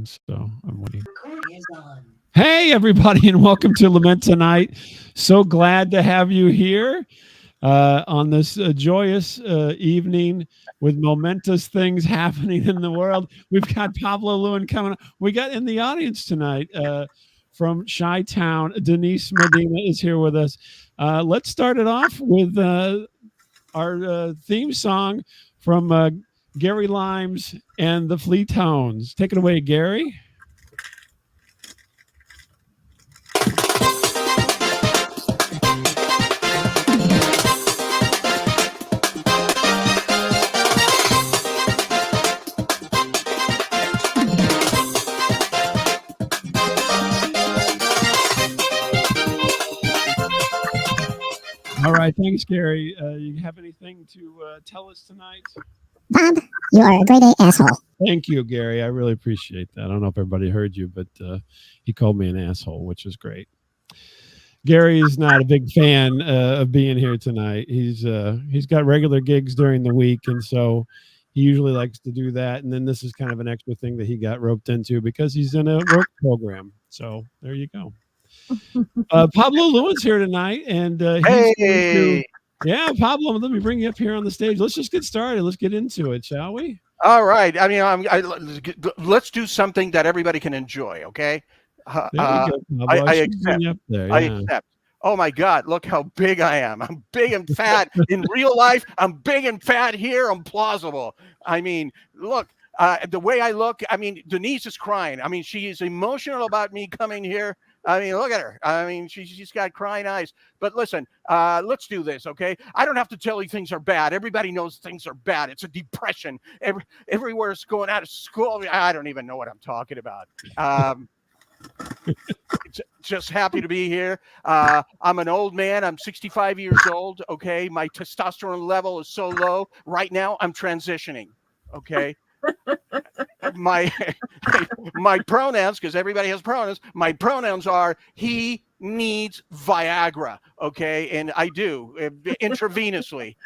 So I'm waiting. Hey, everybody, and welcome to LeMent Tonight. So glad to have you here on this joyous evening with momentous things happening in the world. We've got Pablo Lewin coming. We got in the audience tonight from Chi-Town. Denise Medina is here with us. Let's start it off with our theme song from Gary Lymes and the FleaTones. Take it away, Gary. All right, thanks, Gary. You have anything to tell us tonight? Bob, you are a grade A asshole. Thank you, Gary. I really appreciate that. I don't know if everybody heard you, but he called me an asshole, which is great. Gary is not a big fan of being here tonight. He's got regular gigs during the week, and so he usually likes to do that. And then this is kind of an extra thing that he got roped into because he's in a work program. So there you go. Pablo Lewin's here tonight, and he's going to. Yeah, Pablo, let me bring you up here on the stage. Let's just get started. Let's get into it, shall we? All right. I mean, let's do something that everybody can enjoy, okay? There you go, Pablo. I accept. Up there, yeah. I accept. Oh, my God, look how big I am. I'm big and fat in real life. I'm big and fat here. I'm plausible. I mean, look. The way I look, I mean, Denise is crying. I mean, she is emotional about me coming here. I mean, look at her. I mean, she's got crying eyes. But listen, let's do this, okay? I don't have to tell you things are bad. Everybody knows things are bad. It's a depression. Everywhere's going out of school. I don't even know what I'm talking about. Just happy to be here. I'm an old man. I'm 65 years old, okay? My testosterone level is so low. Right now, I'm transitioning, okay? my pronouns, because everybody has pronouns, my pronouns are he needs Viagra, okay? And I do, intravenously,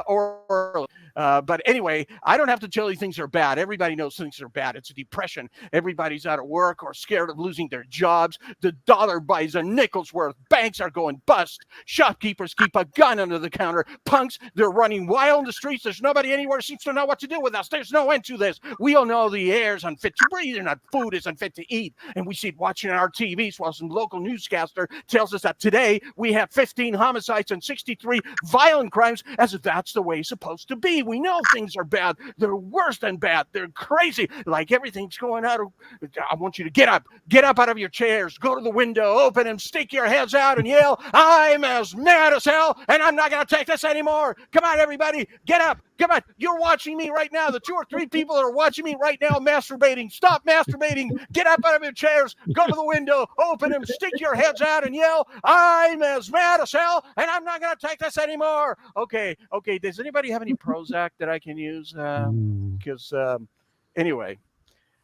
orally. But anyway, I don't have to tell you things are bad. Everybody knows things are bad. It's a depression. Everybody's out of work or scared of losing their jobs. The dollar buys a nickel's worth. Banks are going bust. Shopkeepers keep a gun under the counter. Punks, they're running wild in the streets. There's nobody anywhere seems to know what to do with us. There's no end to this. We all know the air's unfit to breathe and our food is unfit to eat. And we see it watching on our TVs while some local newscaster tells us that today we have 15 homicides and 63 violent crimes, as if that's the way it's supposed to be. We know things are bad. They're worse than bad. They're crazy. Like everything's going out of. I want you to get up out of your chairs, go to the window, open and stick your heads out and yell, I'm as mad as hell and I'm not going to take this anymore. Come on, everybody. Get up. Come on. You're watching me right now. The 2 or 3 people that are watching me right now masturbating. Stop masturbating. Get up out of your chairs. Go to the window. Open them. Stick your heads out and yell, I'm as mad as hell and I'm not going to take this anymore. Okay. Does anybody have any Prozac that I can use? Because anyway,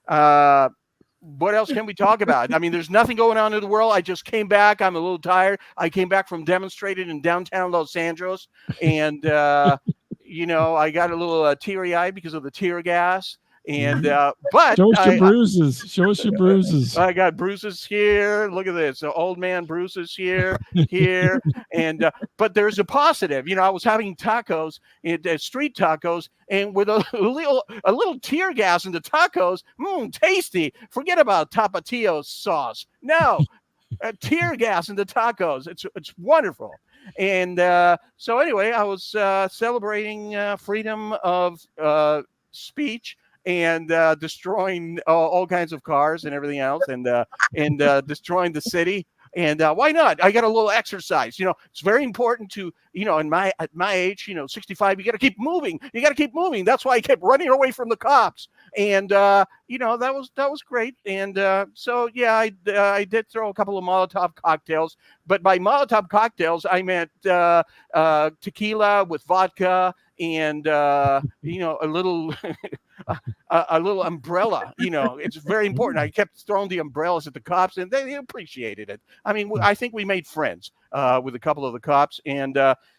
what else can we talk about? I mean, there's nothing going on in the world. I just came back. I'm a little tired. I came back from demonstrating in downtown Los Angeles, and I got a little teary-eyed because of the tear gas. And but show us your bruises. Show us your bruises. I got bruises here. Look at this. The old man bruises here, and but there's a positive. I was having tacos, street tacos, and with a little tear gas in the tacos. Tasty. Forget about Tapatio sauce. No, tear gas in the tacos. It's wonderful. And so anyway, I was celebrating freedom of speech. And destroying all kinds of cars and everything else, and destroying the city. And why not? I got a little exercise. It's very important to, at my age, 65, you got to keep moving. You got to keep moving. That's why I kept running away from the cops. And that was great. And so yeah, I did throw a couple of Molotov cocktails. But by Molotov cocktails, I meant tequila with vodka and a little. A little umbrella, it's very important. I kept throwing the umbrellas at the cops and they appreciated it. I mean, I think we made friends with a couple of the cops. And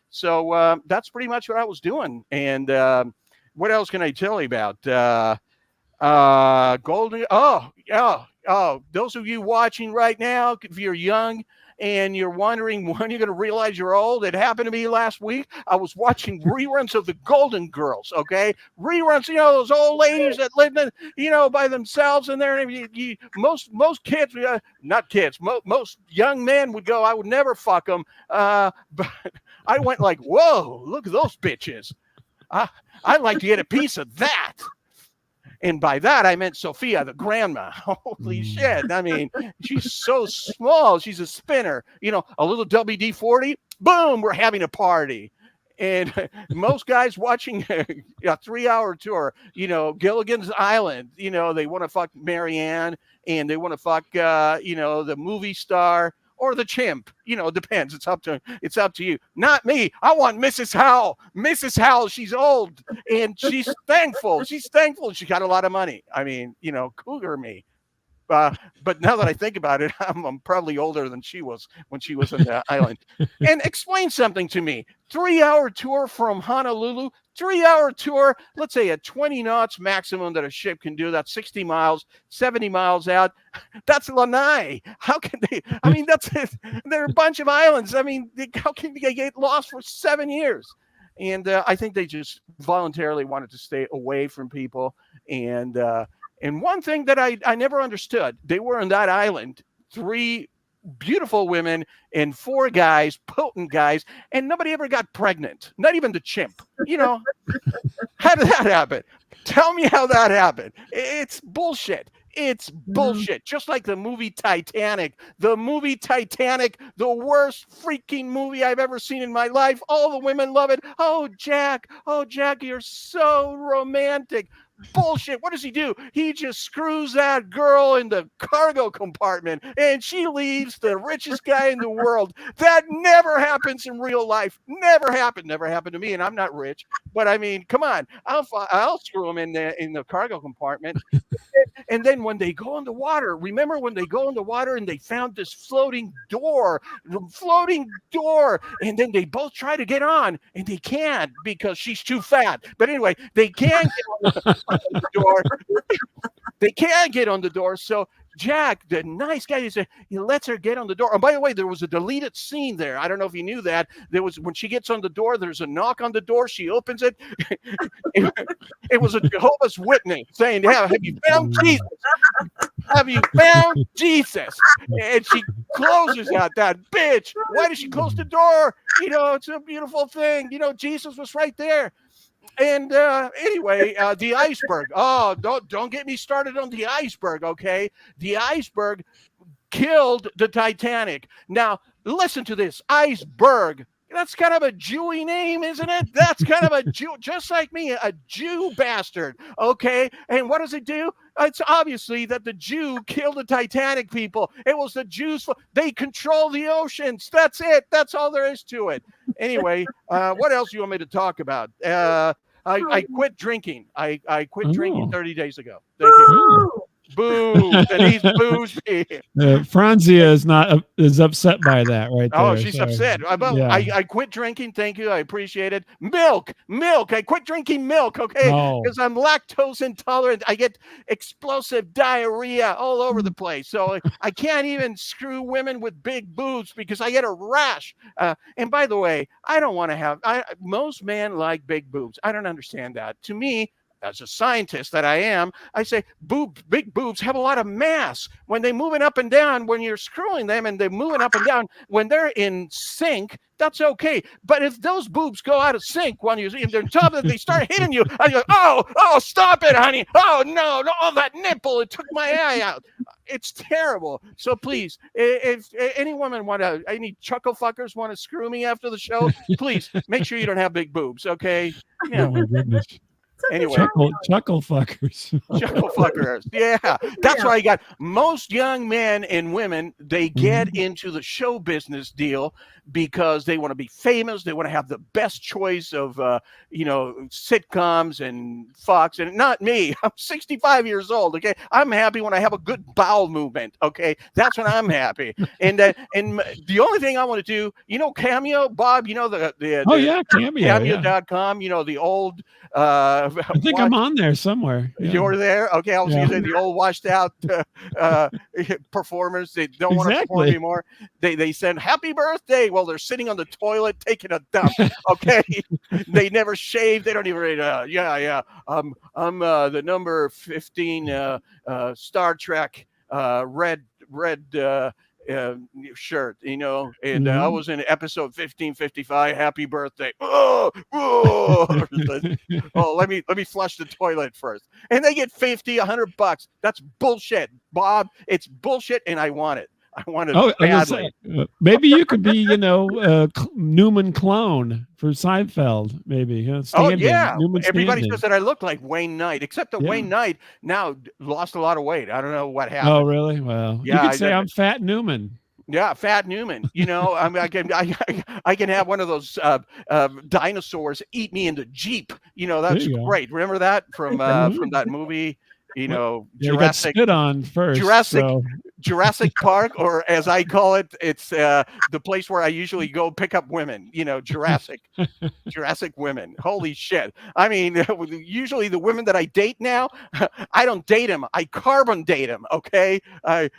so that's pretty much what I was doing. And what else can I tell you about? Golden. Those of you watching right now, if you're young and you're wondering when you're going to realize you're old, it happened to me last week. I was watching reruns of the Golden Girls. Okay, reruns. Those old ladies that lived by themselves, and there. Most kids, not kids. Most young men would go, I would never fuck them. But I went like, whoa, look at those bitches. I'd like to get a piece of that. And by that, I meant Sophia, the grandma. Holy shit. I mean, she's so small. She's a spinner. A little WD-40, boom, we're having a party. And most guys watching a 3-hour tour, Gilligan's Island, they want to fuck Marianne, and they want to fuck, the movie star or the chimp. It depends. It's up to you. Not me. I want Mrs. Howell. Mrs. Howell, she's old and she's thankful. She's thankful she got a lot of money. I mean, cougar me. But now that I think about it, I'm probably older than she was when she was on the island. And explain something to me. 3-hour tour from Honolulu, 3-hour tour, let's say at 20 knots maximum that a ship can do. That's 60 miles, 70 miles out. That's Lanai. How can they? I mean, that's it. There are a bunch of islands. I mean, how can they get lost for 7 years? And I think they just voluntarily wanted to stay away from people. And one thing that I never understood, they were on that island, 3 beautiful women and 4 guys, potent guys, and nobody ever got pregnant, not even the chimp. How did that happen? Tell me how that happened. It's bullshit. It's bullshit. Just like the movie Titanic. The movie Titanic, the worst freaking movie I've ever seen in my life. All the women love it. Oh, Jack, you're so romantic. Bullshit. What does he do? He just screws that girl in the cargo compartment and she leaves the richest guy in the world. That never happens in real life. Never happened to me, and I'm not rich. But I mean, come on. I'll screw him in the cargo compartment. And then when they go in the water, remember when they go in the water and they found this floating door, and then they both try to get on and they can't because she's too fat. But anyway, they can't get on the door. They can't get on the door. So Jack, the nice guy, he lets her get on the door. And by the way, there was a deleted scene there. I don't know if you knew that. There was, when she gets on the door, there's a knock on the door. She opens it. It was a Jehovah's Witness saying, have you found Jesus? Have you found Jesus? And she closes out that bitch. Why does she close the door? It's a beautiful thing. Jesus was right there. And anyway, the iceberg. Oh, don't get me started on the iceberg, okay? The iceberg killed the Titanic. Now, listen to this. Iceberg. That's kind of a Jewy name, isn't it? That's kind of a Jew, just like me, a Jew bastard, okay? And what does it do? It's obviously that the Jew killed the Titanic people. It was the Jews. They control the oceans. That's it. That's all there is to it. Anyway, what else do you want me to talk about? I quit drinking. I quit drinking 30 days ago. Thank you. Boo! Denise boos me. Franzia is upset by that, right there. Oh, she's upset. I quit drinking. Thank you. I appreciate it. Milk. I quit drinking milk. Okay, because I'm lactose intolerant. I get explosive diarrhea all over the place. So I can't even screw women with big boobs because I get a rash. And by the way, I don't want to have. Most men like big boobs. I don't understand that. To me, as a scientist that I am, I say big boobs have a lot of mass. When they're moving up and down, when you're screwing them and they're moving up and down, when they're in sync, that's okay. But if those boobs go out of sync when you're in their tub and they start hitting you, and you're oh, stop it, honey. Oh, no, that nipple, it took my eye out. It's terrible. So please, if any woman any chuckle fuckers want to screw me after the show, please make sure you don't have big boobs, okay? Oh, my goodness. Anyway, chuckle fuckers. Chuckle fuckers. Yeah. That's why I got most young men and women, they get into the show business deal because they want to be famous. They want to have the best choice of, sitcoms and Fox, and not me. I'm 65 years old. Okay. I'm happy when I have a good bowel movement. Okay. That's when I'm happy. And the only thing I want to do, Cameo, Bob, yeah, Cameo. Cameo.com, the old, I think I'm on there somewhere. Yeah. You're there? Okay, I was going to say the old washed out performers. They don't want to perform anymore. They send happy birthday while they're sitting on the toilet taking a dump. Okay, they never shave. They don't even. I'm the number 15 Star Trek red shirt, and I was in episode 1555. Happy birthday! Oh, let me flush the toilet first, and they get $50-$100. That's bullshit, Bob. It's bullshit, and I want it. I want it badly. Maybe you could be, Newman clone for Seinfeld. Maybe. Everybody says that I look like Wayne Knight, except that Wayne Knight now lost a lot of weight. I don't know what happened. Oh, really? Well, you could say I'm Fat Newman. Yeah, Fat Newman. I can have one of those dinosaurs eat me in the Jeep. That's great. Remember that from that movie? Jurassic. You got spit on first. Jurassic Park, or as I call it, it's the place where I usually go pick up women. Jurassic women. Holy shit! I mean, usually the women that I date now, I don't date them. I carbon date them. Okay. I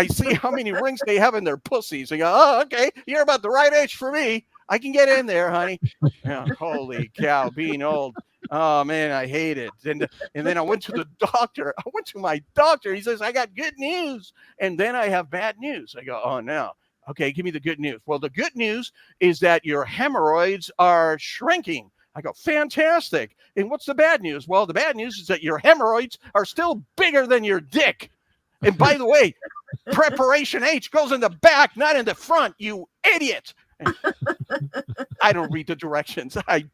see how many rings they have in their pussies. I go, oh, okay, you're about the right age for me. I can get in there, honey. Yeah, holy cow, being old. Oh man, I hate it. And then I went to the doctor. I went to my doctor. He says, I got good news. And then I have bad news. I go, oh no. Okay, give me the good news. Well, the good news is that your hemorrhoids are shrinking. I go, fantastic. And what's the bad news? Well, the bad news is that your hemorrhoids are still bigger than your dick. And by the way, preparation H goes in the back, not in the front, you idiot. I don't read the directions. I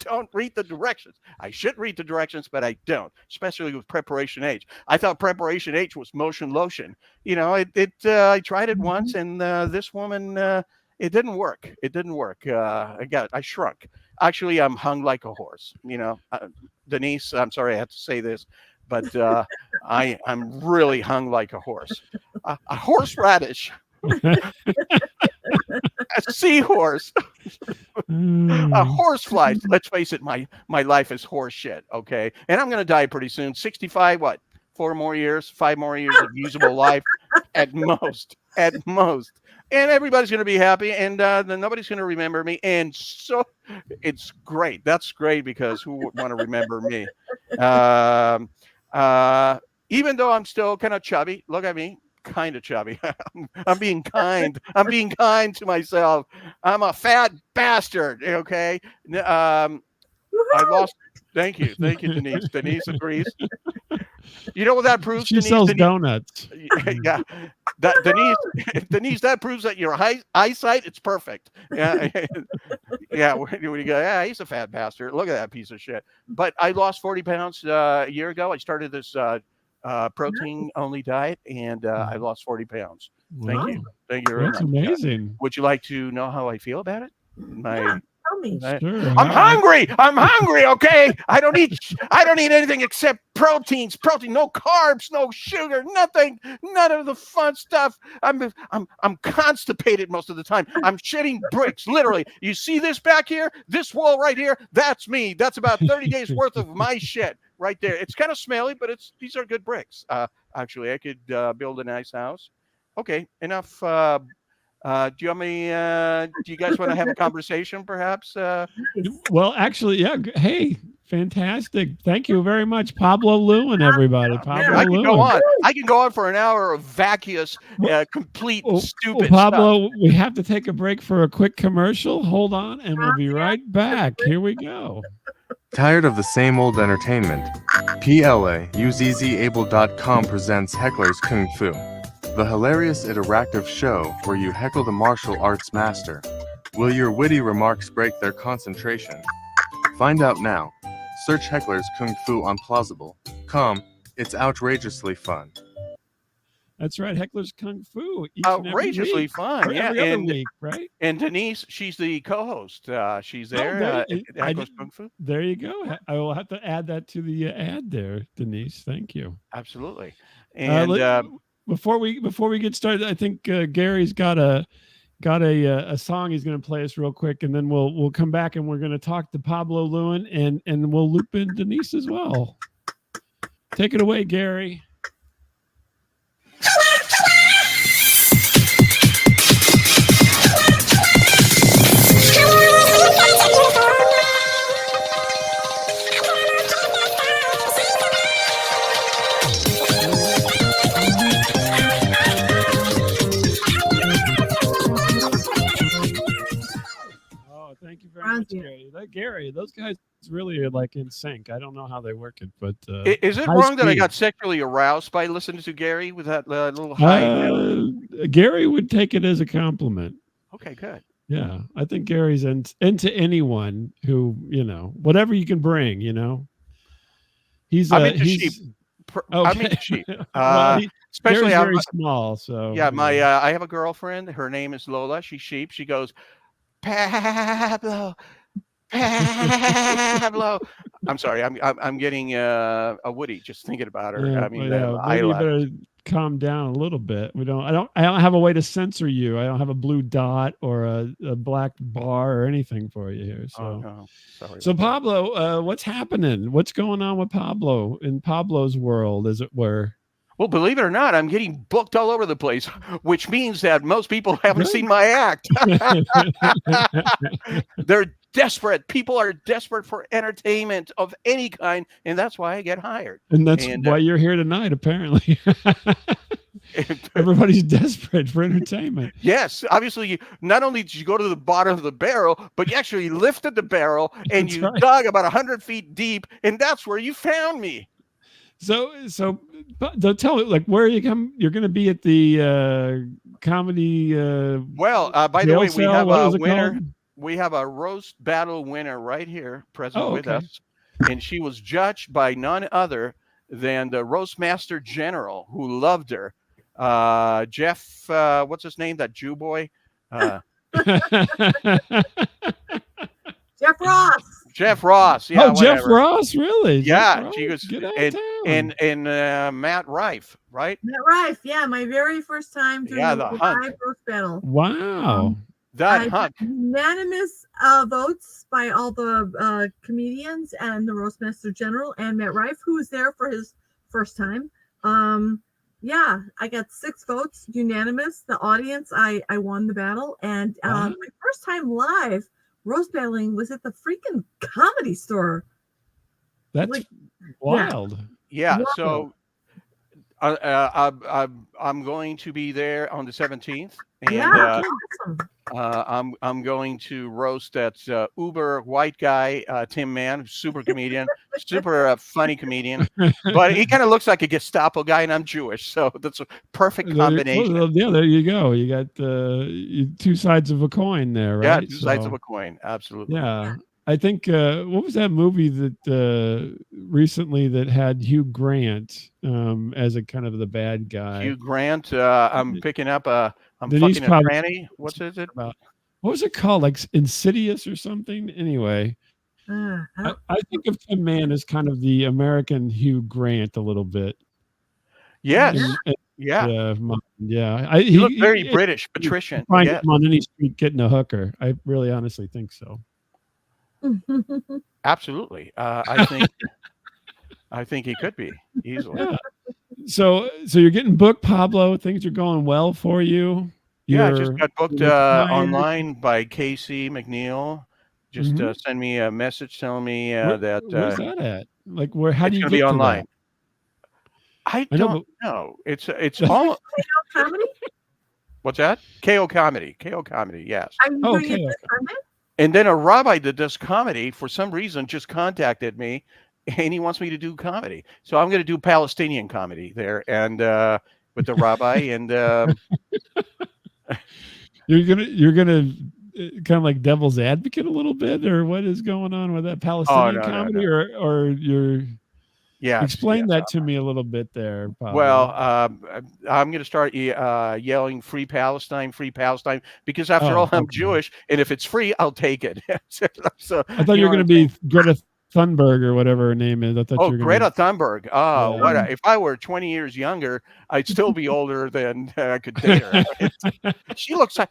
should read the directions, but I don't, especially with Preparation H. I thought Preparation H was motion lotion. I tried it once, and this woman, it didn't work. I shrunk. Actually, I'm hung like a horse. Denise, I'm sorry I have to say this, but I'm really hung like a horse. A horseradish. A seahorse, a horsefly. Let's face it, my life is horse shit. Okay, and I'm gonna die pretty soon. 65. What? 5 more years of usable life at most. And everybody's gonna be happy, and then nobody's gonna remember me. And so it's great. That's great, because who would want to remember me? Even though I'm still kind of chubby. Look at me. Kind of chubby. I'm being kind. I'm being kind to myself. I'm a fat bastard. Okay. I lost. Thank you, Denise. Denise agrees. You know what that proves? She sells donuts. Yeah, Denise. That proves that your eyesight, it's perfect. Yeah, yeah. When you go, yeah, he's a fat bastard. Look at that piece of shit. But I lost 40 pounds a year ago. I started this protein only diet, and I lost 40 pounds. Thank you very much. That's amazing. Would you like to know how I feel about it? Tell me. Sure. I'm hungry. Okay, I don't eat anything except proteins. No carbs, no sugar, nothing. None of the fun stuff. I'm constipated most of the time. I'm shitting bricks, literally. You see this back here? This wall right here? That's me. That's about 30 days worth of my shit right there. It's kind of smelly, but these are good bricks. Actually, I could build a nice house. Okay, enough. Do you guys want to have a conversation, perhaps? Well, actually, yeah. Hey, fantastic! Thank you very much, Pablo Lewin. Everybody, Pablo Lewin. I can go on for an hour of vacuous, complete stupid Pablo, stuff. we have to take a break for a quick commercial. Hold on, and we'll be right back. Here we go. Tired of the same old entertainment? PLAUZZable.com presents Heckler's Kung Fu, the hilarious interactive show where you heckle the martial arts master. Will your witty remarks break their concentration? Find out now. Search Heckler's Kung Fu on Plausible. Come, it's outrageously fun. That's right. Heckler's Kung Fu each and every Outrageously week. fun, Or yeah. every other week, right? And Denise, she's the co-host. She's Oh, there. Heckler's Kung Fu. There you go. I will have to add that to the ad there, Denise. Thank you. Absolutely. And before we get started, I think Gary's got a song he's going to play us real quick, and then we'll come back and we're going to talk to Pablo Lewin, and we'll loop in Denise as well. Take it away, Gary. Thank you very much, Gary. Gary, those guys really are like in sync. I don't know how they work it, but is it wrong that I got sexually aroused by listening to Gary with that little high? Gary would take it as a compliment. Okay, good. Yeah, I think Gary's into anyone who, whatever you can bring. He's I'm into sheep. Okay. I'm into sheep. Especially I'm very small. So yeah, I have a girlfriend. Her name is Lola. She's sheep. She goes, Pablo. I'm sorry. I'm getting a Woody just thinking about her. Yeah, I mean, maybe you better calm down a little bit. I don't have a way to censor you. I don't have a blue dot or a black bar or anything for you here. So, no. Sorry. So Pablo, what's happening? What's going on with Pablo in Pablo's world, as it were? Well, believe it or not, I'm getting booked all over the place, which means that most people haven't seen my act. They're desperate. People are desperate for entertainment of any kind, and that's why I get hired. And that's why you're here tonight, apparently. Everybody's desperate for entertainment. Yes. Obviously, not only did you go to the bottom of the barrel, but you actually lifted the barrel, and you dug about 100 feet deep, and that's where you found me. So tell me, like, where you're going to be at the comedy. By the way, we have a winner. Called? We have a roast battle winner right here, present with us, and she was judged by none other than the roast master general, who loved her, Jeff. What's his name? That Jew boy. Jeff Ross. Jeff Ross. Yeah. Jeff Ross, really? Yeah. She was and Matt Rife, right? Matt Rife. Yeah, my very first time doing the live roast battle. Wow. That hunk. Unanimous votes by all the comedians and the roastmaster general and Matt Rife, who was there for his first time. Yeah, I got 6 votes, unanimous. The audience, I won the battle, and my first time live roast battling was at the freaking Comedy Store. That's wild. Yeah. So I'm going to be there on the 17th, and I'm going to roast that uber white guy, Tim Mann, super comedian, super funny comedian, but he kind of looks like a Gestapo guy, and I'm Jewish, so that's a perfect combination. Yeah, there you go. You got 2 sides of a coin there, right? Yeah, 2 sides of a coin. Absolutely. Yeah. I think what was that movie that recently that had Hugh Grant as a kind of the bad guy? Hugh Grant. I'm picking up I'm Denise fucking a tranny. What's it about? What was it called? Like Insidious or something? Anyway, I think of Tim Mann as kind of the American Hugh Grant a little bit. Yes. Yeah. He looked very British, patrician. Find him on any street getting a hooker. I really honestly think so. Absolutely. I think he could be easily. Yeah. So you're getting booked, Pablo. Things are going well for you. I just got booked online by Casey McNeil. Just send me a message telling me that. Where's that at? Like, where? How do you get be to online? That? I don't know. It's all comedy. What's that? KO Comedy. KO Comedy. Yes. Are you doing it this Sunday? And then a rabbi that does comedy, for some reason, just contacted me, and he wants me to do comedy. So I'm going to do Palestinian comedy there, and with the rabbi, and you're gonna kind of like devil's advocate a little bit, or what is going on with that Palestinian comedy, or you're Yes. Explain yes. that to me a little bit there, Pablo. Well, I'm going to start yelling "Free Palestine, Free Palestine," because after all, I'm okay. Jewish, and if it's free, I'll take it. So I thought you were going to be Greta Thunberg or whatever her name is. I thought you were going Greta Thunberg. Oh, Yeah. if I were 20 years younger, I'd still be older than I could date her. She looks like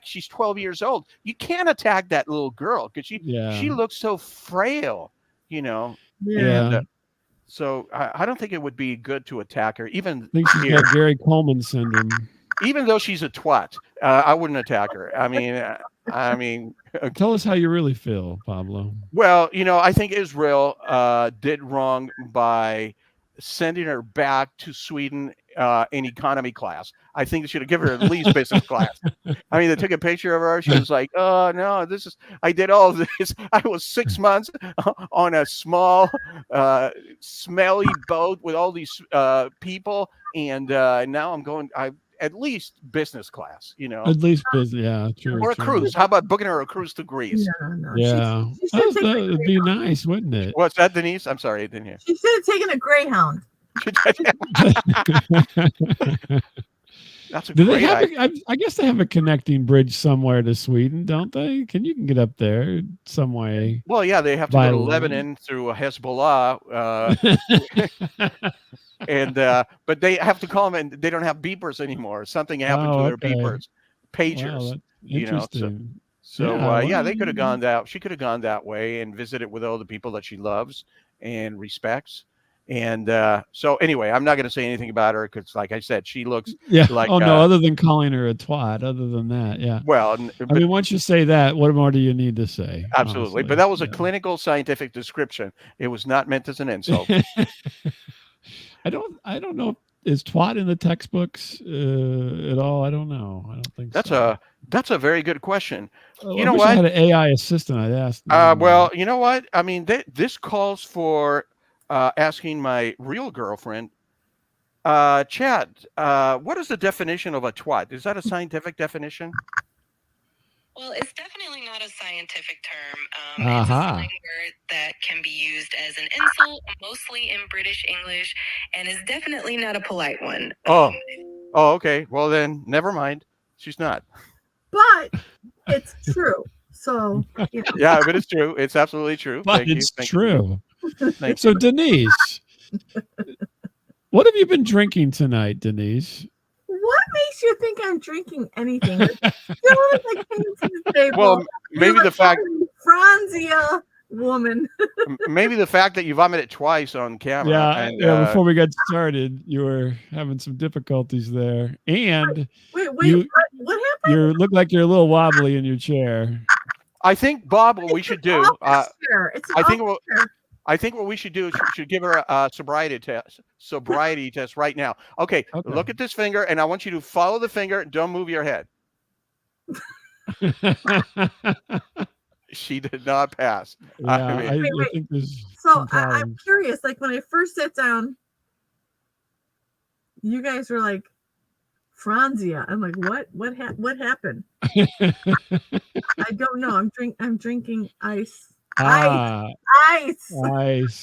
she's 12 years old. You can't attack that little girl because she looks so frail, you know. Yeah. And, so I don't think it would be good to attack her. Even I think she's got Gary Coleman syndrome. Even though she's a twat, I wouldn't attack her. I mean, tell us how you really feel, Pablo. Well, I think Israel did wrong by sending her back to Sweden in economy class. I think they should have given her at least business class. I mean, they took a picture of her. She was like, "Oh no, I did all of this. I was 6 months on a small, smelly boat with all these people, and now I'm going. At least business class, At least business, yeah, true. Or a cruise. How about booking her a cruise to Greece? No. Yeah, that would be nice, wouldn't it? What's that, Denise? I'm sorry, I didn't hear. She should have taken a Greyhound. That's a Do great they have? idea. I guess they have a connecting bridge somewhere to Sweden, don't they? You can get up there some way. Well, yeah, they have to go to Lebanon through Hezbollah. And but they have to call them, and they don't have beepers anymore. Something happened to their beepers, pagers. Wow, interesting. So they could have gone that. She could have gone that way and visited with all the people that she loves and respects. And so anyway, I'm not going to say anything about her because, like I said, she looks like. Oh no! Other than calling her a twat, other than that, yeah. Well, I mean, once you say that, what more do you need to say? Absolutely, honestly? But that was a clinical, scientific description. It was not meant as an insult. I don't know. Is twat in the textbooks at all? I don't know. I don't think that's a very good question. You know what? I had an AI assistant. I'd ask. Well, you know what? I mean, this calls for asking my real girlfriend, Chad. What is the definition of a twat? Is that a scientific definition? Well, it's definitely not a scientific term. It's a slang word that can be used as an insult, mostly in British English, and is definitely not a polite one. Oh, okay. Well, then, never mind. She's not. But it's true. So, Yeah, but it's true. It's absolutely true. But Thank it's you. true. Thank so, Denise, what have you been drinking tonight, Denise? What makes you think I'm drinking anything? Well, maybe the fact Franzia woman. Maybe the fact that you vomited twice on camera. Yeah, before we got started, you were having some difficulties there, and wait, what happened? You look like you're a little wobbly in your chair. I think, Bob, what we should do. I think what we should do is we should give her a sobriety test right now. Okay, look at this finger, and I want you to follow the finger. Don't move your head. She did not pass. Yeah, I think there's. So I'm curious. Like when I first sat down, you guys were like, Franzia. I'm like, what happened? I don't know. I'm drinking ice. Ice.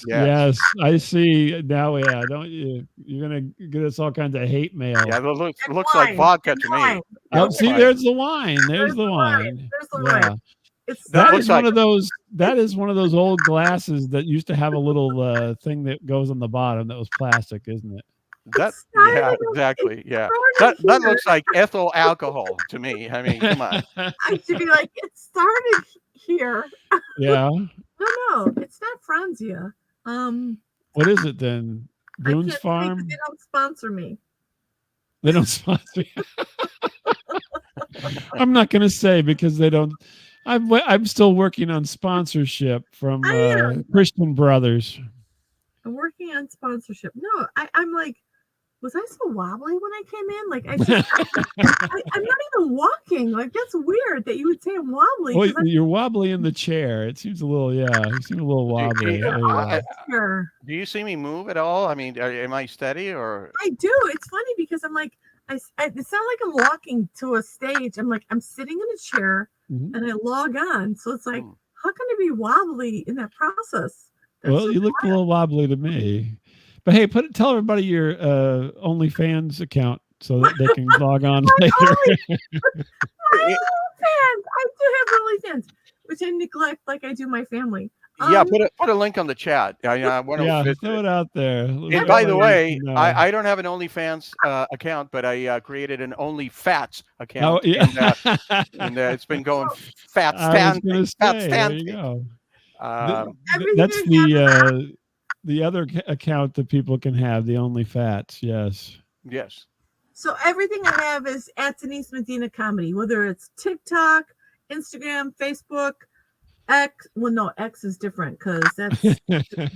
Yes, I see now. Yeah, don't you? You're gonna get us all kinds of hate mail. Yeah, it looks like vodka to me. Oh, see, there's the wine. There's the wine. There's the wine. That is one of those. That is one of those old glasses that used to have a little thing that goes on the bottom that was plastic, isn't it? Yeah, exactly. Yeah, that looks like ethyl alcohol to me. I mean, come on. I should be like, it started here. Yeah. No, it's not Franzia. What is it then? Boone's Farm? They don't sponsor me. They don't sponsor me. I'm not going to say because they don't. I'm still working on sponsorship from Christian Brothers. I'm working on sponsorship. No, I'm like, was I so wobbly when I came in? Like, I'm not even walking. Like, that's weird that you would say I'm wobbly. Well, you're wobbly in the chair. It seems a little, you seem a little wobbly. Do you see me move at all? I mean, am I steady or? I do. It's funny because I'm like, it's not like I'm walking to a stage. I'm like, I'm sitting in a chair and I log on. So it's like, how can it be wobbly in that process? Well, you look a little wobbly to me. But hey, tell everybody your OnlyFans account so that they can log on later. My OnlyFans. I do have OnlyFans, which I neglect like I do my family. Yeah, put a link on the chat. I want to Yeah, throw it out there. And by the way, I don't have an OnlyFans account, but I created an OnlyFats account. Oh, yeah. and it's been going fat I was standing. gonna say, Fat there standing. you go. Everything That's I the other account that people can have, the OnlyFats. Yes. Yes. So everything I have is at Denise Medina Comedy, whether it's TikTok, Instagram, Facebook, X. Well, no, X is different because that's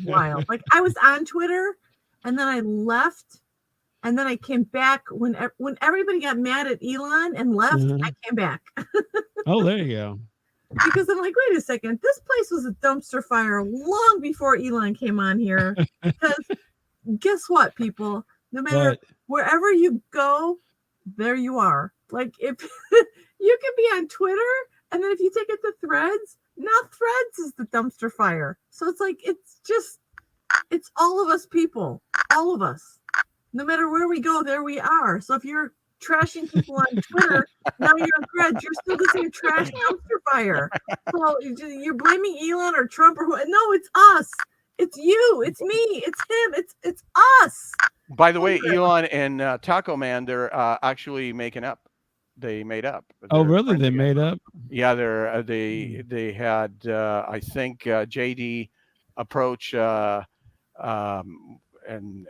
wild. Like I was on Twitter, and then I left, and then I came back when everybody got mad at Elon and left. I came back. Oh, there you go. Because I'm like, wait a second, this place was a dumpster fire long before Elon came on here. Because guess what, people? No matter wherever you go, there you are. Like if you can be on Twitter, and then if you take it to Threads, now Threads is the dumpster fire. So it's like it's all of us people, all of us. No matter where we go, there we are. So if you're trashing people on Twitter, now you're on Threads, you're still the same trash dumpster fire. So you're blaming Elon or Trump or who? No, it's us. It's you. It's me. It's him. It's us. By the way, Elon and Taco Man, they're actually making up. They made up. Oh, really? They made up? Yeah, they had I think JD approach and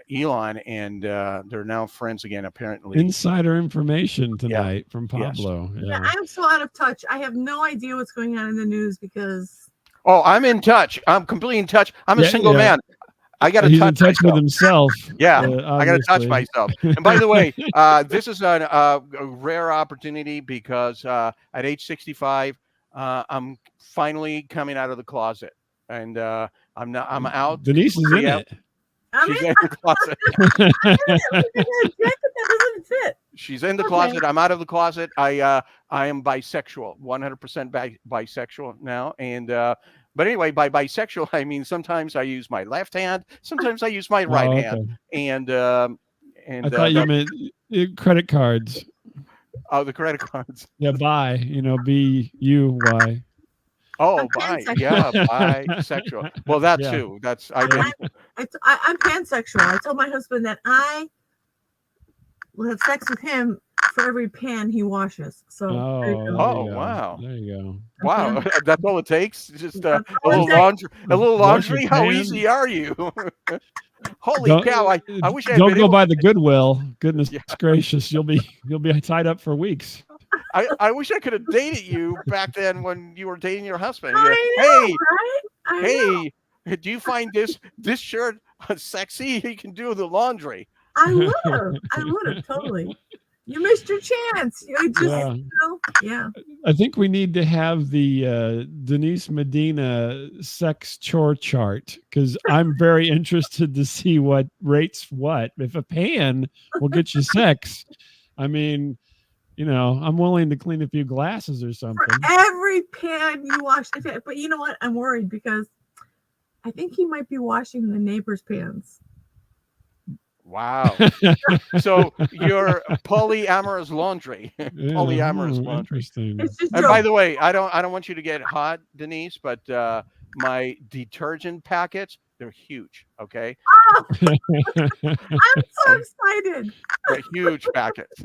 Elon, and they're now friends again. Apparently, insider information tonight from Pablo. Yes. Yeah, I'm so out of touch. I have no idea what's going on in the news because. Oh, I'm in touch. I'm completely in touch. I'm a single man. I got to He's touch in touch myself. with himself. Yeah, I got to touch myself. And by the way, this is a rare opportunity because at age 65, I'm finally coming out of the closet, and I'm out. Denise is in it. She's in the closet. She's in the closet. I'm out of the closet. I am bisexual, 100% bisexual now, and. But anyway, by bisexual, I mean sometimes I use my left hand, sometimes I use my right hand, and I thought you meant credit cards. Oh, the credit cards. Yeah, B-U-Y. Oh, bisexual. Well, that too. That's I'm pansexual. I told my husband that I will have sex with him for every pan he washes. So wow. There you go. Wow, that's all it takes? Just a little laundry. A little laundry? How easy are you? Holy cow! I wish I had don't go by the Goodwill. Goodness gracious, you'll be tied up for weeks. I wish I could have dated you back then when you were dating your husband. Hey, do you find this shirt sexy? You can do the laundry. I would have totally. You missed your chance. You just, yeah. I think we need to have the Denise Medina sex chore chart because I'm very interested to see what rates what. If a pan will get you sex, I mean, I'm willing to clean a few glasses or something. For every pan you wash, but you know what? I'm worried because I think he might be washing the neighbor's pans. Wow. So you're polyamorous laundry. Polyamorous laundry. Interesting. And by the way, I don't want you to get hot, Denise, but my detergent packets, they're huge. Okay. Oh, I'm so excited. They're huge packets.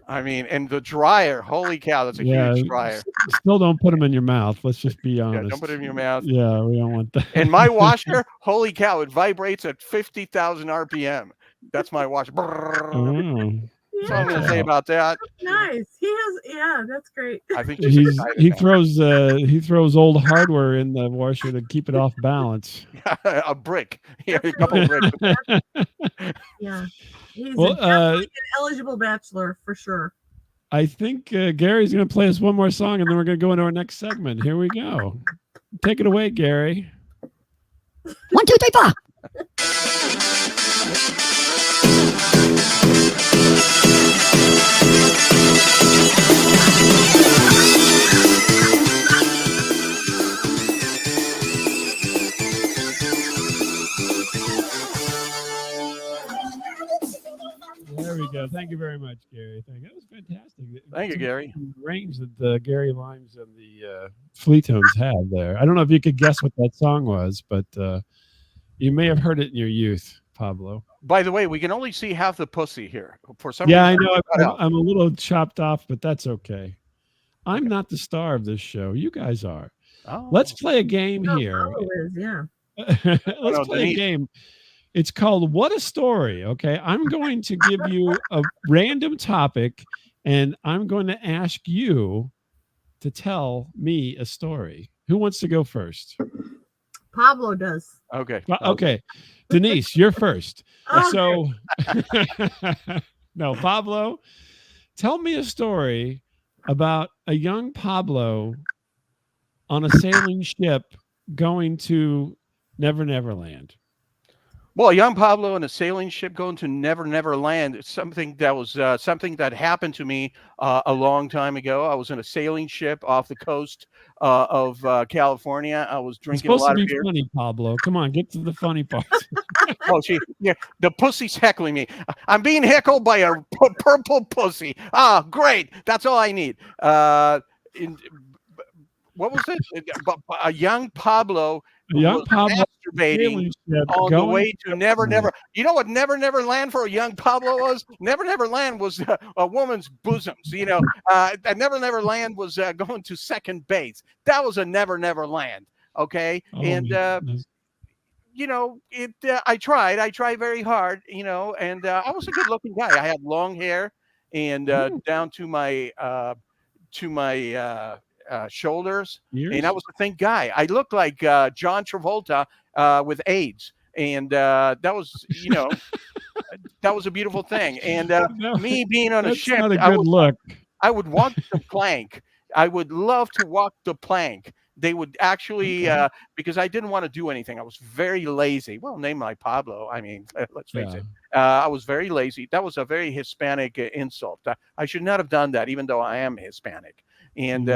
I mean, and the dryer, holy cow, that's a huge dryer. Still don't put them in your mouth. Let's just be honest. Yeah, don't put them in your mouth. Yeah, we don't want that. And my washer, holy cow, it vibrates at 50,000 RPM. That's my washer. That's all I'm going to say about that. Nice. He has, that's great. I think he throws old hardware in the washer to keep it off balance. A brick. Yeah, a couple of bricks. Yeah. He's an eligible bachelor for sure. I think Gary's going to play us one more song, and then we're going to go into our next segment. Here we go. Take it away, Gary. 1, 2, 3, 4. go. Thank you very much, Gary. That was fantastic. Thank you, Gary. The range that Gary Lymes and the FleaTones have there. I don't know if you could guess what that song was, but you may have heard it in your youth, Pablo. By the way, we can only see half the pussy here. For some yeah, reason, I know. I'm a little chopped off, but that's okay. I'm not the star of this show. You guys are. Oh. Let's play a game here. Let's play Denise. a game. It's called What a Story. Okay. I'm going to give you a random topic and I'm going to ask you to tell me a story. Who wants to go first? Pablo does. Okay. Okay. Denise, you're first. Okay. So, no, Pablo, tell me a story about a young Pablo on a sailing ship going to Never Never Land. Well, young Pablo on a sailing ship going to Never Never Land. It's something that was something that happened to me a long time ago. I was in a sailing ship off the coast of California. I was drinking a lot of beer. It's supposed to be funny, Pablo. Come on, get to the funny part. Oh, yeah, the pussy's heckling me. I'm being heckled by a purple pussy. Ah, great. That's all I need. What was it? A young Pablo. Masturbating on the way to Never Never. You know what Never Never Land for a young Pablo was? Never Never Land was a woman's bosoms. You know, Never Never Land was going to second base. That was a Never Never Land. Okay, and you know, I tried very hard. You know, and I was a good-looking guy. I had long hair and down to my shoulders, and I was a thin guy. I looked like John Travolta with AIDS, and that was, you know, that was a beautiful thing. And me being on a ship, not a good look. I would walk the plank. I would love to walk the plank. They would actually, because I didn't want to do anything. I was very lazy. Well, name like Pablo. I mean, let's face it. I was very lazy. That was a very Hispanic insult. I should not have done that, even though I am Hispanic. And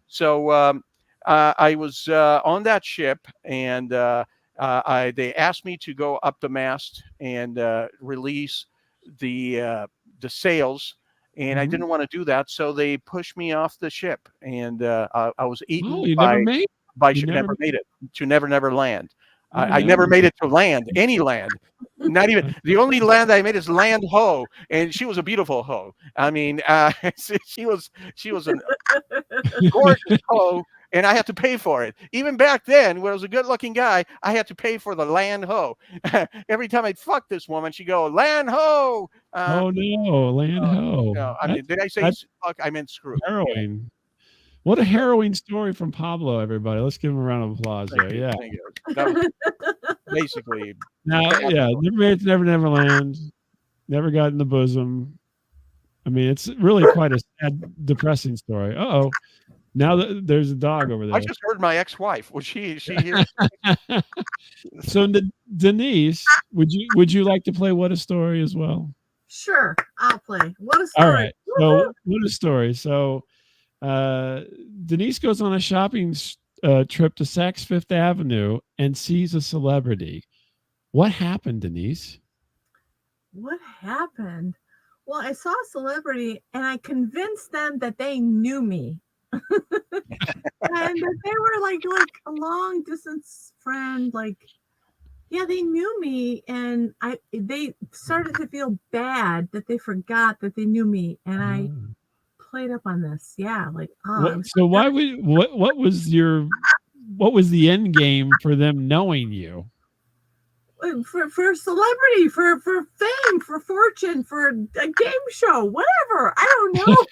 so I was on that ship, and they asked me to go up the mast and release the sails, and I didn't want to do that, so they pushed me off the ship, and I was eaten Never made it to Never Never Land. I never made it to land, any land. Not even the only land I made is Land Ho, and she was a beautiful hoe. I mean, she was a gorgeous hoe, and I had to pay for it. Even back then, when I was a good-looking guy, I had to pay for the Land Ho. Every time I'd fuck this woman, she'd go Land Ho. Oh no, Land Ho. No, I mean, did I say fuck? I meant screw. Harrowing. What a harrowing story from Pablo, everybody. Let's give him a round of applause there. Yeah. Thank you. That was basically. Now, yeah, never made it to Never Never Land. Never got in the bosom. I mean, it's really quite a sad, depressing story. Uh-oh. Now there's a dog over there. I just heard my ex-wife. Was she here? So, Denise, would you like to play What a Story as well? Sure, I'll play. What a story. All right. So, What a Story. So, Denise goes on a shopping trip to Saks Fifth Avenue and sees a celebrity. What happened, Denise? What happened? Well, I saw a celebrity and I convinced them that they knew me. And that they were like a long distance friend. Like, yeah, they knew me, and they started to feel bad that they forgot that they knew me, and I played up on this. Yeah, like so why would what was the end game for them knowing you? For celebrity, for fame, for fortune, for a game show, whatever. I don't know.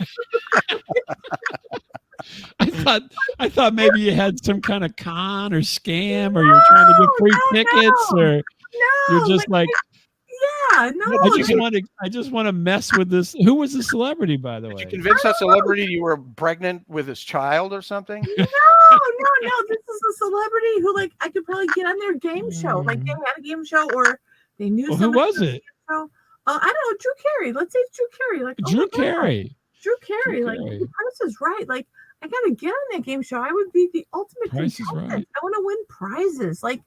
I thought maybe you had some kind of con or scam, or you're trying to get free tickets, or you're just like yeah, no. I just want to mess with this. Who was the celebrity, by the way? Did you convince that celebrity you were pregnant with his child or something? No. This is a celebrity who, like, I could probably get on their game show. Like, they had a game show, or they knew who was it? I don't know, Drew Carey. Let's say Drew Carey. Like, Drew Carey. Drew Carey. Like, the Price is Right. Like, I gotta get on that game show. I would be the ultimate Price is contestant. Right. I want to win prizes. Like,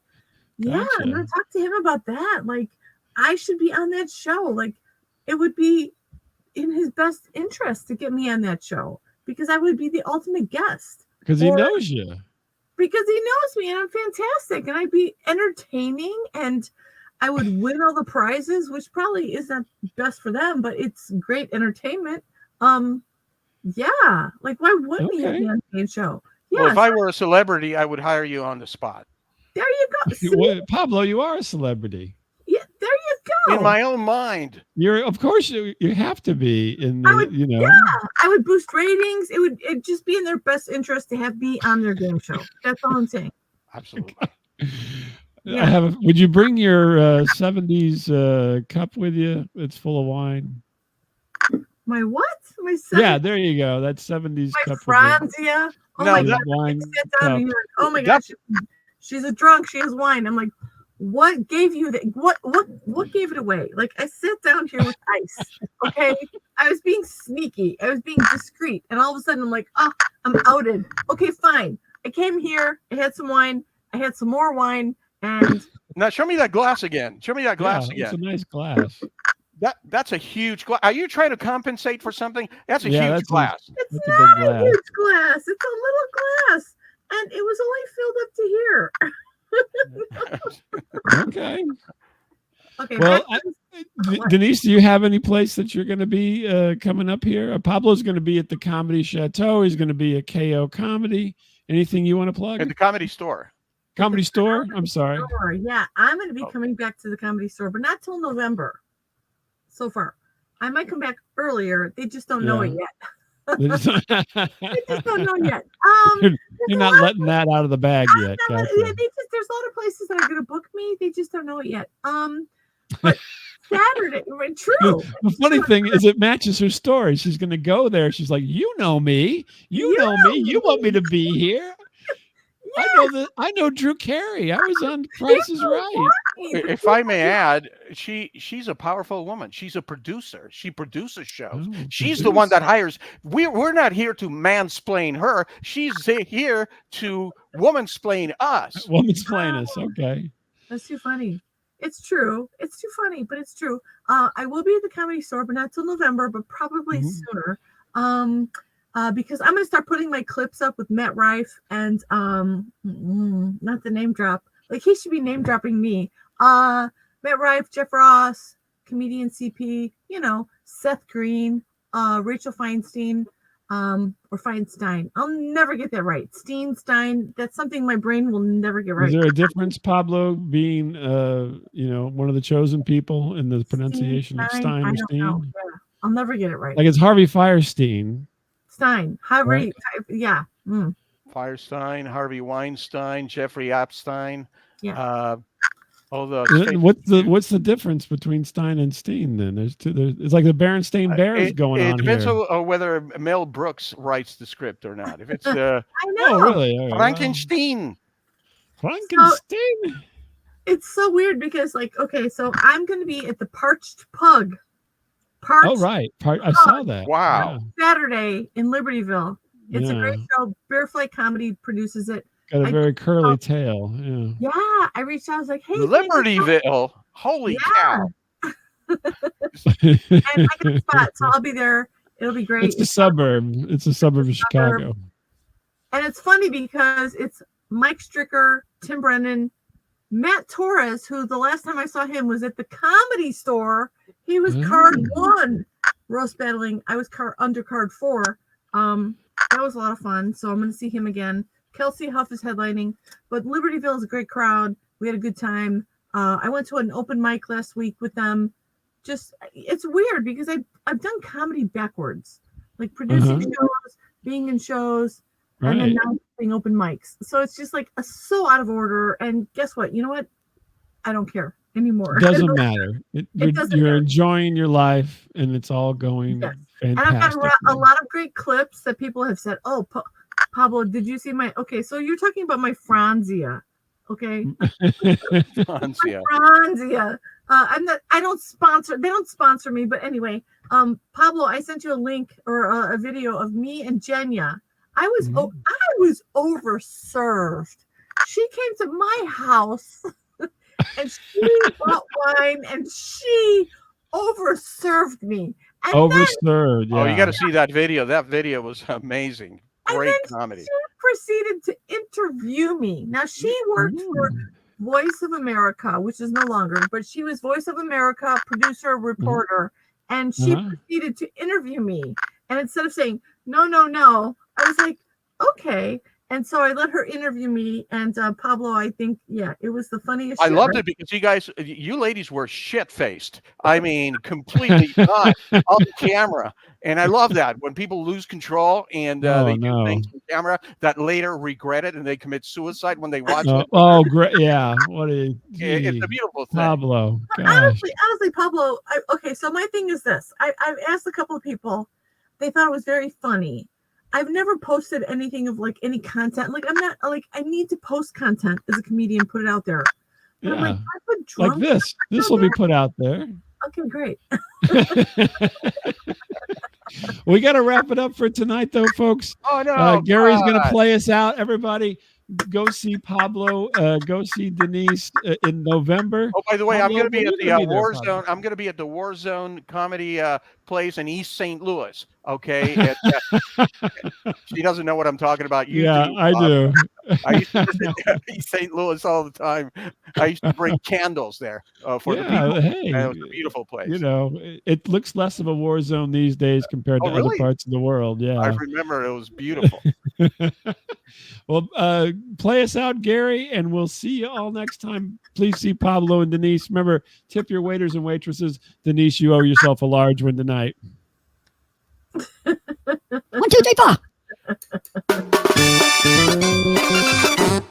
yeah, Gotcha. I'm gonna talk to him about that. Like, I should be on that show. Like, it would be in his best interest to get me on that show because I would be the ultimate guest. Because he knows you. Because he knows me and I'm fantastic and I'd be entertaining and I would win all the prizes, which probably isn't best for them, but it's great entertainment. Yeah, like why wouldn't he have me on the show? Yeah, well, if I were a celebrity, I would hire you on the spot. There you go. See? Pablo, you are a celebrity. Yeah, there you go. In my own mind, of course you have to be in the, Yeah, I would boost ratings. It'd just be in their best interest to have me on their game show. That's all I'm saying. Absolutely. Yeah. Would you bring your 70s cup with you? It's full of wine. My what? My 70s? Yeah, there you go. That 70s my cup. Franzia. Oh no, my God. Wine like, oh my gosh. She's a drunk. She has wine. I'm like, what gave you that? What gave it away? Like I sat down here with ice. Okay. I was being sneaky. I was being discreet. And all of a sudden I'm like, oh, I'm outed. Okay, fine. I came here. I had some wine. I had some more wine. And now show me that glass again. Show me that glass again. It's a nice glass. That's a huge glass. Are you trying to compensate for something? That's a huge glass. It's not a huge glass. It's a little glass. And it was only filled up to here. Okay. Okay. Well, Denise, do you have any place that you're going to be coming up here? Pablo's going to be at the Comedy Chateau. He's going to be at KO Comedy. Anything you want to plug? At the Comedy Store. Comedy Store? I'm sorry. Yeah, I'm going to be coming back to the Comedy Store, but not till November. So far, I might come back earlier. They just don't know it yet. They just don't know yet. You're not letting that out of the bag yet. There's a lot of places that are going to book me. They just don't know it yet. But Saturday, true. The funny thing is, it matches her story. She's going to go there. She's like, you know me. You know me. You want me to be here. I know Drew Carey. I was on Price is Right. If I may add, she's a powerful woman. She's a producer. She produces shows. She's the one that hires. We're not here to mansplain her. She's here to womansplain us. Womansplain us. Okay. That's too funny. It's true. It's too funny, but it's true. I will be at the Comedy Store, but not till November, but probably sooner. Because I'm going to start putting my clips up with Matt Rife and not the name drop. Like he should be name dropping me. Matt Rife, Jeff Ross, comedian CP, Seth Green, Rachel Feinstein, or Feinstein. I'll never get that right. Steinstein. That's something my brain will never get right. Is there a difference, Pablo, being one of the chosen people in the pronunciation of Stein or Steen? Yeah. I'll never get it right. Like it's Harvey Firestein. Stein. Harvey. Yeah. Firestein, Harvey Weinstein, Jeffrey Epstein. Yeah. What's the difference between Stein and Steen then? There's it's like the Berenstain Bears going on here. It depends on whether Mel Brooks writes the script or not. If it's I know. Oh, really? Right. Frankenstein. Frankenstein. It's so weird because so I'm going to be at the Parched Pug. Oh, right. I saw that. Wow. Saturday in Libertyville. It's a great show. Bearflight Comedy produces it. Got a very curly tail. Yeah. I reached out. I was like, hey. Libertyville. Holy cow. And I got a spot, so I'll be there. It'll be great. It's a suburb. It's a suburb of Chicago. And it's funny because it's Mike Stricker, Tim Brennan, Matt Torres, who the last time I saw him was at the Comedy Store. He was card 1 roast battling. I was undercard 4. That was a lot of fun. So I'm going to see him again. Kelsey Huff is headlining, but Libertyville is a great crowd. We had a good time. I went to an open mic last week with them. It's weird because I've done comedy backwards, like producing shows, being in shows, and then now doing open mics. So it's just like so out of order. And guess what? You know what? I don't care anymore. It doesn't matter. You're enjoying your life, and it's all going fantastic. And I've got a lot of great clips that people have said, oh, Pablo, did you see my... Okay, so you're talking about my Franzia, okay? Franzia. Franzia. They don't sponsor me, but anyway, Pablo, I sent you a link or a video of me and Jenya. I was overserved. She came to my house and she bought wine and she overserved me. And Overserved. Yeah. Oh, you got to see that video. That video was amazing. Great comedy. She proceeded to interview me. Now she worked for Voice of America, which is no longer, but she was Voice of America producer, reporter, and she proceeded to interview me. And instead of saying no, I was like, okay. And so I let her interview me, and Pablo, I think, it was the funniest. I loved it because you ladies were shit-faced. I mean, completely not on camera. And I love that when people lose control and they do things on camera that later regret it and they commit suicide when they watch it. Oh, great. Yeah. It's a beautiful thing. Pablo. Honestly, Pablo, okay, so my thing is this. I've asked a couple of people. They thought it was very funny. I've never posted anything of like any content. Like I'm not like I need to post content as a comedian, put it out there. But I'm like, I put drunk like this. This will be put out there. Okay, great. We got to wrap it up for tonight, though, folks. Oh no, Gary's going to play us out. Everybody, go see Pablo. Go see Denise in November. Oh, by the way, Pablo, I'm going to be at the War Pablo? Zone. I'm going to be at the War Zone comedy place in East St. Louis. Okay, she doesn't know what I'm talking about. You do, I do. I used to visit East St. Louis all the time. I used to bring candles there for the people. Hey, and it was a beautiful place. You know, it looks less of a war zone these days compared to other parts of the world. Yeah, I remember it was beautiful. Well, play us out, Gary, and we'll see you all next time. Please see Pablo and Denise. Remember, tip your waiters and waitresses. Denise, you owe yourself a large one tonight. 1, 2, 3, 4.